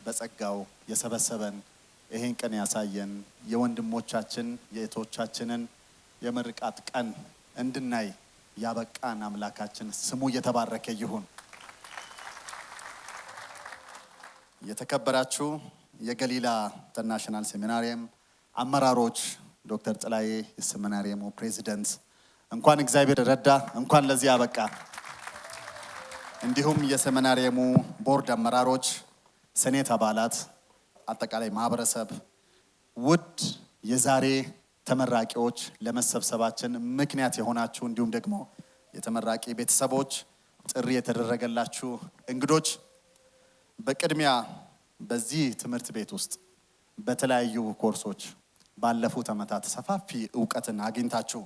በጸጋው የሰበሰበን ይሄን ቀን ያሳየን የወንድሞቻችን የእህቶቻችንን የምርቃት ቀን እንድናይ ያበቃን አምላካችን ስሙ የተባረከ ይሁን። የተከበራችሁ የገሊላ ኢንተርናሽናል ሴሚናሪየም አመራሮች፣ ዶክተር ጥላዬ የሴሚናሪየሙ ፕሬዚደንት፣ እንኳን እግዚአብሔር ረዳ፣ እንኳን ለዚህ ያበቃ። እንዲሁም የሴሚናሪየሙ ቦርድ አመራሮች፣ ሴኔት አባላት፣ አጠቃላይ ማህበረሰብ፣ ውድ የዛሬ ተመራቂዎች፣ ለመሰብሰባችን ምክንያት የሆናችሁ እንዲሁም ደግሞ የተመራቂ ቤተሰቦች፣ ጥሪ የተደረገላችሁ እንግዶች፣ በቅድሚያ በዚህ ትምህርት ቤት ውስጥ በተለያዩ ኮርሶች ባለፉት ዓመታት ሰፋፊ ዕውቀትን አግኝታችሁ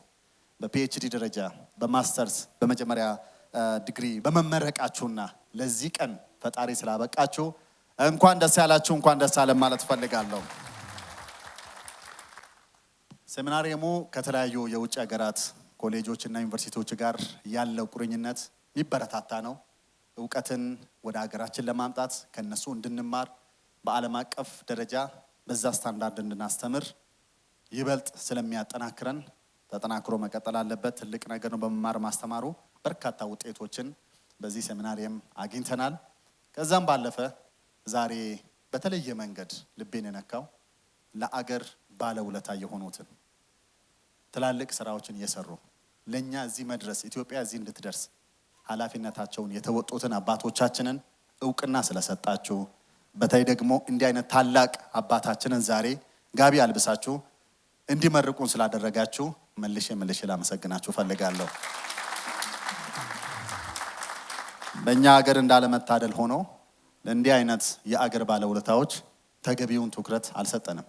በፒኤችዲ ደረጃ በማስተርስ በመጀመሪያ ዲግሪ በመመረቃችሁና ለዚህ ቀን ፈጣሪ ስላበቃችሁ እንኳን ደስ ያላችሁ፣ እንኳን ደስ አለን ማለት ፈልጋለሁ። ሴሚናሪየሙ ከተለያዩ የውጭ ሀገራት ኮሌጆችና ዩኒቨርሲቲዎች ጋር ያለው ቁርኝነት የሚበረታታ ነው። ዕውቀትን ወደ ሀገራችን ለማምጣት ከነሱ እንድንማር በዓለም አቀፍ ደረጃ በዛ ስታንዳርድ እንድናስተምር ይበልጥ ስለሚያጠናክረን ተጠናክሮ መቀጠል አለበት። ትልቅ ነገር ነው። በመማር ማስተማሩ በርካታ ውጤቶችን በዚህ ሴሚናሪየም አግኝተናል። ከዛም ባለፈ ዛሬ በተለየ መንገድ ልቤን የነካው ለአገር ባለውለታ የሆኑትን ትላልቅ ስራዎችን እየሰሩ ለኛ እዚህ መድረስ ኢትዮጵያ እዚህ እንድትደርስ ኃላፊነታቸውን የተወጡትን አባቶቻችንን ዕውቅና ስለሰጣችሁ፣ በተለይ ደግሞ እንዲህ አይነት ታላቅ አባታችንን ዛሬ ጋቢ አልብሳችሁ እንዲመርቁን ስላደረጋችሁ መልሼ ላመሰግናችሁ ፈልጋለሁ። በእኛ ሀገር እንዳለመታደል ሆኖ ለእንዲህ አይነት የአገር ባለውለታዎች ተገቢውን ትኩረት አልሰጠንም።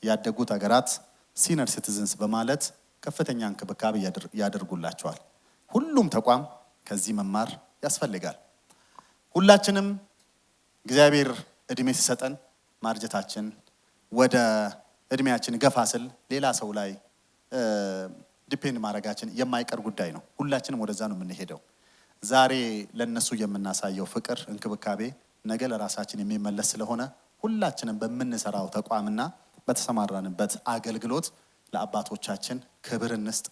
ያደጉት ሀገራት ሲኒየር ሲቲዝንስ በማለት ከፍተኛ እንክብካቤ ያደርጉላቸዋል። ሁሉም ተቋም ከዚህ መማር ያስፈልጋል። ሁላችንም እግዚአብሔር እድሜ ሲሰጠን ማርጀታችን ወደ እድሜያችን ገፋ ስል ሌላ ሰው ላይ ዲፔንድ ማድረጋችን የማይቀር ጉዳይ ነው። ሁላችንም ወደዛ ነው የምንሄደው። ዛሬ ለነሱ የምናሳየው ፍቅር፣ እንክብካቤ ነገ ለራሳችን የሚመለስ ስለሆነ ሁላችንም በምንሰራው ተቋምና በተሰማራንበት አገልግሎት ለአባቶቻችን ክብር እንስጥ፣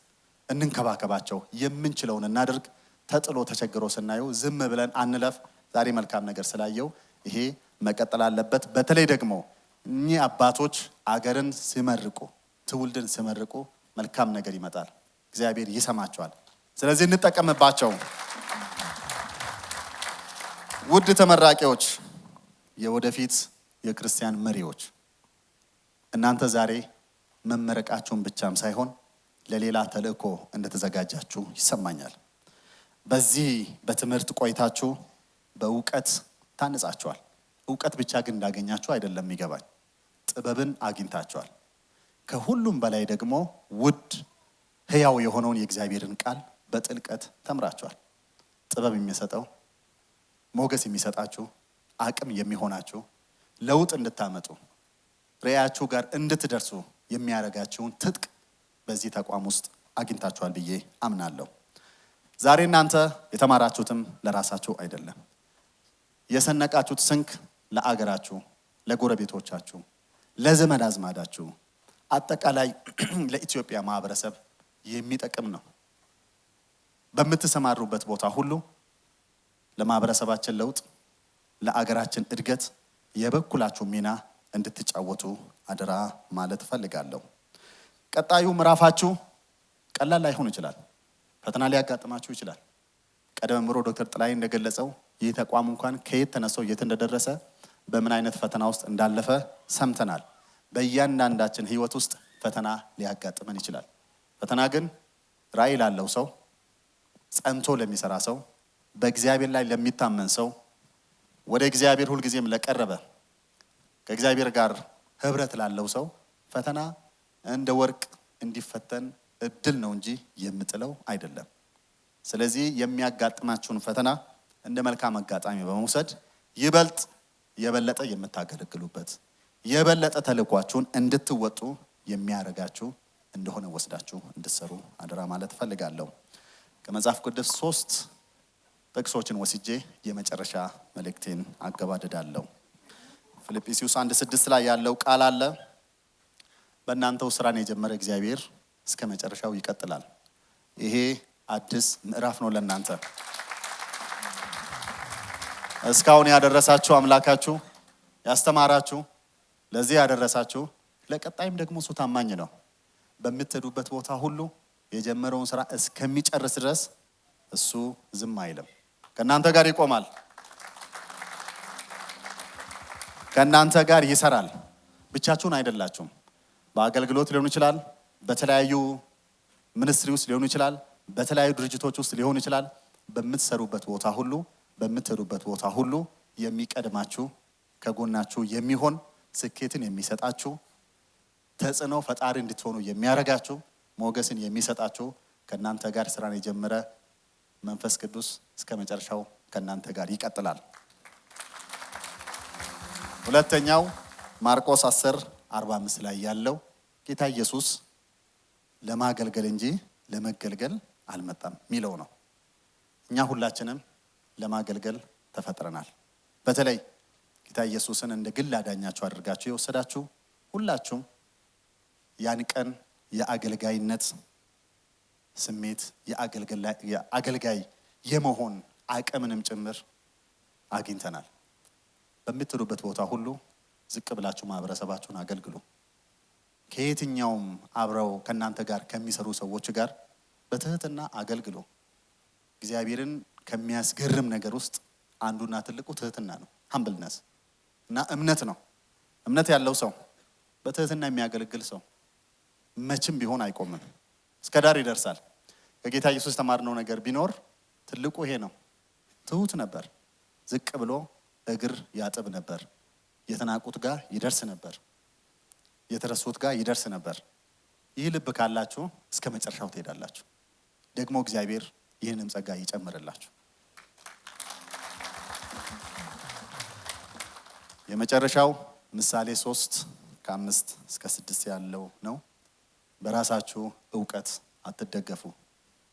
እንንከባከባቸው፣ የምንችለውን እናድርግ። ተጥሎ ተቸግሮ ስናየው ዝም ብለን አንለፍ። ዛሬ መልካም ነገር ስላየው ይሄ መቀጠል አለበት። በተለይ ደግሞ እኚህ አባቶች አገርን ሲመርቁ፣ ትውልድን ሲመርቁ መልካም ነገር ይመጣል። እግዚአብሔር ይሰማቸዋል። ስለዚህ እንጠቀምባቸው። ውድ ተመራቂዎች፣ የወደፊት የክርስቲያን መሪዎች፣ እናንተ ዛሬ መመረቃችሁን ብቻም ሳይሆን ለሌላ ተልእኮ እንደተዘጋጃችሁ ይሰማኛል። በዚህ በትምህርት ቆይታችሁ በእውቀት ታንጻችኋል። እውቀት ብቻ ግን እንዳገኛችሁ አይደለም የሚገባኝ፣ ጥበብን አግኝታችኋል። ከሁሉም በላይ ደግሞ ውድ ሕያው የሆነውን የእግዚአብሔርን ቃል በጥልቀት ተምራችኋል። ጥበብ የሚሰጠው ሞገስ የሚሰጣችሁ አቅም የሚሆናችሁ ለውጥ እንድታመጡ ራዕያችሁ ጋር እንድትደርሱ የሚያደርጋችሁን ትጥቅ በዚህ ተቋም ውስጥ አግኝታችኋል ብዬ አምናለሁ። ዛሬ እናንተ የተማራችሁትም ለራሳችሁ አይደለም። የሰነቃችሁት ስንቅ ለአገራችሁ፣ ለጎረቤቶቻችሁ፣ ለዘመድ አዝማዳችሁ፣ አጠቃላይ ለኢትዮጵያ ማህበረሰብ የሚጠቅም ነው። በምትሰማሩበት ቦታ ሁሉ ለማህበረሰባችን ለውጥ፣ ለአገራችን እድገት የበኩላችሁ ሚና እንድትጫወቱ አደራ ማለት ፈልጋለሁ። ቀጣዩ ምዕራፋችሁ ቀላል ላይሆን ይችላል። ፈተና ሊያጋጥማችሁ ይችላል። ቀደም ብሎ ዶክተር ጥላዬ እንደገለጸው ይህ ተቋም እንኳን ከየት ተነስቶ የት እንደደረሰ በምን አይነት ፈተና ውስጥ እንዳለፈ ሰምተናል። በእያንዳንዳችን ህይወት ውስጥ ፈተና ሊያጋጥመን ይችላል። ፈተና ግን ራዕይ ላለው ሰው፣ ጸንቶ ለሚሰራ ሰው፣ በእግዚአብሔር ላይ ለሚታመን ሰው፣ ወደ እግዚአብሔር ሁልጊዜም ለቀረበ ከእግዚአብሔር ጋር ህብረት ላለው ሰው ፈተና እንደ ወርቅ እንዲፈተን እድል ነው እንጂ የምጥለው አይደለም። ስለዚህ የሚያጋጥማችሁን ፈተና እንደ መልካም አጋጣሚ በመውሰድ ይበልጥ የበለጠ የምታገለግሉበት የበለጠ ተልኳችሁን እንድትወጡ የሚያረጋችሁ እንደሆነ ወስዳችሁ እንድትሰሩ አደራ ማለት ፈልጋለሁ። ከመጽሐፍ ቅዱስ 3 ጥቅሶችን ወስጄ የመጨረሻ መልእክቴን አገባድዳለሁ። ፊልጵስዩስ 1:6 ላይ ያለው ቃል አለ። በእናንተው ስራን የጀመረ እግዚአብሔር እስከ መጨረሻው ይቀጥላል። ይሄ አዲስ ምዕራፍ ነው ለእናንተ። እስካሁን ያደረሳችሁ አምላካችሁ፣ ያስተማራችሁ፣ ለዚህ ያደረሳችሁ፣ ለቀጣይም ደግሞ እሱ ታማኝ ነው። በምትሄዱበት ቦታ ሁሉ የጀመረውን ስራ እስከሚጨርስ ድረስ እሱ ዝም አይልም። ከእናንተ ጋር ይቆማል። ከእናንተ ጋር ይሰራል። ብቻችሁን አይደላችሁም። በአገልግሎት ሊሆን ይችላል፣ በተለያዩ ሚኒስትሪ ውስጥ ሊሆን ይችላል፣ በተለያዩ ድርጅቶች ውስጥ ሊሆን ይችላል። በምትሰሩበት ቦታ ሁሉ፣ በምትሄዱበት ቦታ ሁሉ የሚቀድማችሁ፣ ከጎናችሁ የሚሆን፣ ስኬትን የሚሰጣችሁ፣ ተጽዕኖ ፈጣሪ እንድትሆኑ የሚያረጋችሁ፣ ሞገስን የሚሰጣችሁ ከእናንተ ጋር ስራን የጀመረ መንፈስ ቅዱስ እስከ መጨረሻው ከእናንተ ጋር ይቀጥላል። ሁለተኛው ማርቆስ 10:45 ላይ ያለው ጌታ ኢየሱስ ለማገልገል እንጂ ለመገልገል አልመጣም የሚለው ነው። እኛ ሁላችንም ለማገልገል ተፈጥረናል። በተለይ ጌታ ኢየሱስን እንደ ግል አዳኛችሁ አድርጋችሁ የወሰዳችሁ ሁላችሁም ያን ቀን የአገልጋይነት ስሜት የአገልጋይ የመሆን አቅምንም ጭምር አግኝተናል። በምትሄዱበት ቦታ ሁሉ ዝቅ ብላችሁ ማህበረሰባችሁን አገልግሉ። ከየትኛውም አብረው ከእናንተ ጋር ከሚሰሩ ሰዎች ጋር በትህትና አገልግሉ። እግዚአብሔርን ከሚያስገርም ነገር ውስጥ አንዱና ትልቁ ትህትና ነው። ሀምብልነስ እና እምነት ነው። እምነት ያለው ሰው፣ በትህትና የሚያገለግል ሰው መቼም ቢሆን አይቆምም፣ እስከ ዳር ይደርሳል። ከጌታ ኢየሱስ የተማርነው ነገር ቢኖር ትልቁ ይሄ ነው። ትሁት ነበር። ዝቅ ብሎ እግር ያጥብ ነበር። የተናቁት ጋር ይደርስ ነበር። የተረሱት ጋር ይደርስ ነበር። ይህ ልብ ካላችሁ እስከ መጨረሻው ትሄዳላችሁ። ደግሞ እግዚአብሔር ይህንም ጸጋ ይጨምርላችሁ። የመጨረሻው ምሳሌ 3:5-6 ያለው ነው። በራሳችሁ እውቀት አትደገፉ፣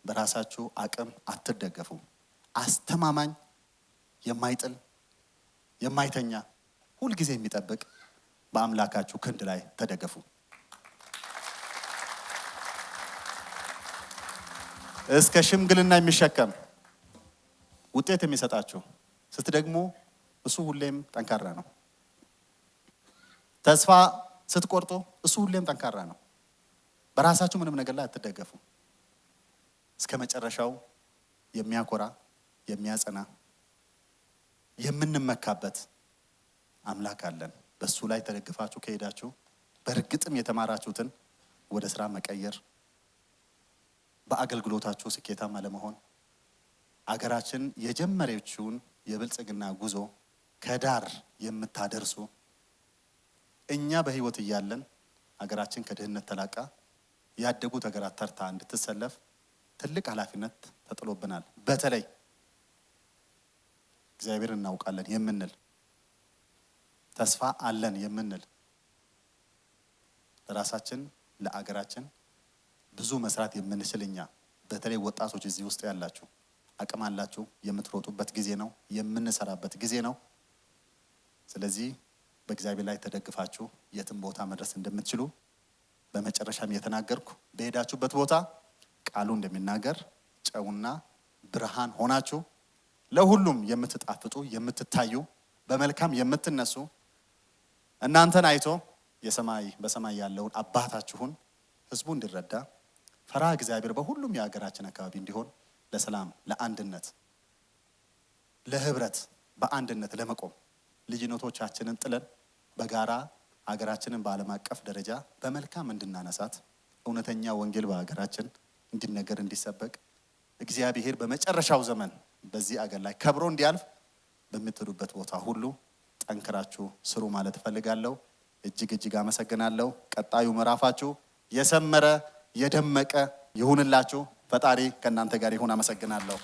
በራሳችሁ አቅም አትደገፉ። አስተማማኝ፣ የማይጥል፣ የማይተኛ፣ ሁልጊዜ የሚጠብቅ በአምላካችሁ ክንድ ላይ ተደገፉ። እስከ ሽምግልና የሚሸከም ውጤት የሚሰጣችሁ ስትደግሙ እሱ ሁሌም ጠንካራ ነው። ተስፋ ስትቆርጡ እሱ ሁሌም ጠንካራ ነው። በራሳችሁ ምንም ነገር ላይ አትደገፉ። እስከ መጨረሻው የሚያኮራ፣ የሚያጸና፣ የምንመካበት አምላክ አለን። በሱ ላይ ተደግፋችሁ ከሄዳችሁ በእርግጥም የተማራችሁትን ወደ ስራ መቀየር፣ በአገልግሎታችሁ ስኬታማ ለመሆን አገራችን የጀመረችውን የብልጽግና ጉዞ ከዳር የምታደርሱ፣ እኛ በህይወት እያለን አገራችን ከድህነት ተላቃ ያደጉት ሀገራት ተርታ እንድትሰለፍ ትልቅ ኃላፊነት ተጥሎብናል። በተለይ እግዚአብሔር እናውቃለን የምንል፣ ተስፋ አለን የምንል፣ ለራሳችን ለአገራችን ብዙ መስራት የምንችል እኛ በተለይ ወጣቶች እዚህ ውስጥ ያላችሁ አቅም አላችሁ። የምትሮጡበት ጊዜ ነው። የምንሰራበት ጊዜ ነው። ስለዚህ በእግዚአብሔር ላይ ተደግፋችሁ የትም ቦታ መድረስ እንደምትችሉ በመጨረሻም የተናገርኩ፣ በሄዳችሁበት ቦታ ቃሉ እንደሚናገር ጨውና ብርሃን ሆናችሁ ለሁሉም የምትጣፍጡ የምትታዩ በመልካም የምትነሱ እናንተን አይቶ በሰማይ ያለውን አባታችሁን ህዝቡ እንዲረዳ ፈሪሃ እግዚአብሔር በሁሉም የሀገራችን አካባቢ እንዲሆን ለሰላም፣ ለአንድነት፣ ለህብረት በአንድነት ለመቆም ልዩነቶቻችንን ጥለን በጋራ ሀገራችንን በዓለም አቀፍ ደረጃ በመልካም እንድናነሳት እውነተኛ ወንጌል በሀገራችን እንዲነገር እንዲሰበክ እግዚአብሔር በመጨረሻው ዘመን በዚህ አገር ላይ ከብሮ እንዲያልፍ በምትሄዱበት ቦታ ሁሉ ጠንክራችሁ ስሩ ማለት እፈልጋለሁ። እጅግ አመሰግናለሁ። ቀጣዩ ምዕራፋችሁ የሰመረ የደመቀ ይሁንላችሁ። ፈጣሪ ከእናንተ ጋር ይሁን። አመሰግናለሁ።